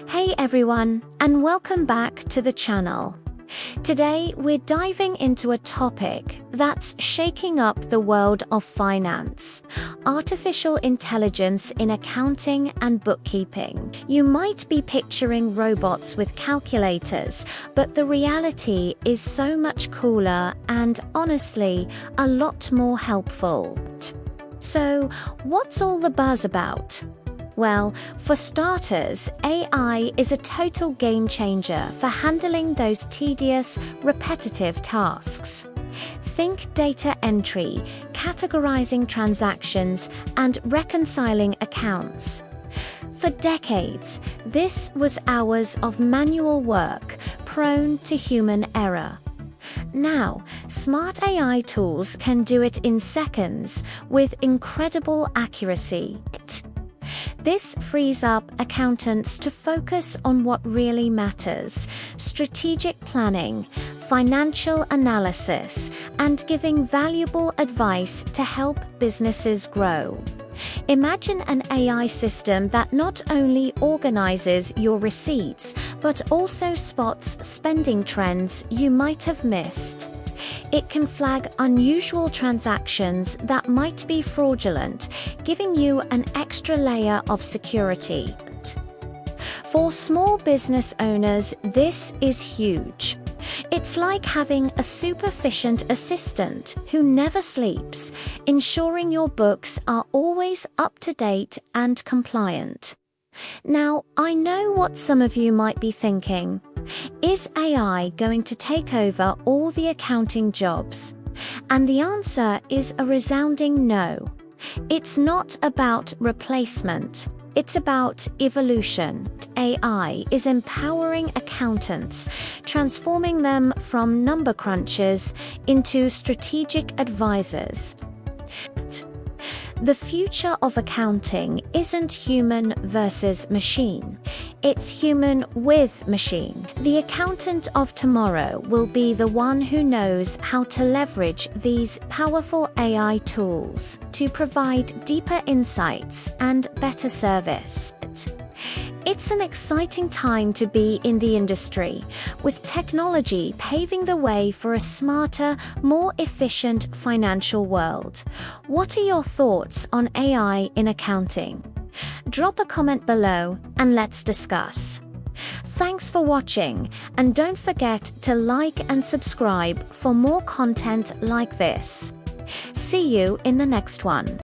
Hey everyone, and welcome back to the channel. Today we're diving into a topic that's shaking up the world of finance: artificial intelligence in accounting and bookkeeping. You might be picturing robots with calculators, but the reality is so much cooler and, honestly, a lot more helpful. So, what's all the buzz about? Well, for starters, AI is a total game changer for handling those tedious, repetitive tasks. Think data entry, categorizing transactions, and reconciling accounts. For decades, this was hours of manual work, prone to human error. Now, smart AI tools can do it in seconds with incredible accuracy. This frees up accountants to focus on what really matters: strategic planning, financial analysis, and giving valuable advice to help businesses grow. Imagine an AI system that not only organizes your receipts, but also spots spending trends you might have missed. It can flag unusual transactions that might be fraudulent, giving you an extra layer of security. For small business owners, this is huge. It's like having a super-efficient assistant who never sleeps, ensuring your books are always up to date and compliant. Now, I know what some of you might be thinking. Is AI going to take over all the accounting jobs? And the answer is a resounding no. It's not about replacement. It's about evolution. AI is empowering accountants, transforming them from number crunchers into strategic advisors. The future of accounting isn't human versus machine. It's human with machine. The accountant of tomorrow will be the one who knows how to leverage these powerful AI tools to provide deeper insights and better service. It's an exciting time to be in the industry, with technology paving the way for a smarter, more efficient financial world. What are your thoughts on AI in accounting? Drop a comment below and let's discuss. Thanks for watching, and don't forget to like and subscribe for more content like this. See you in the next one.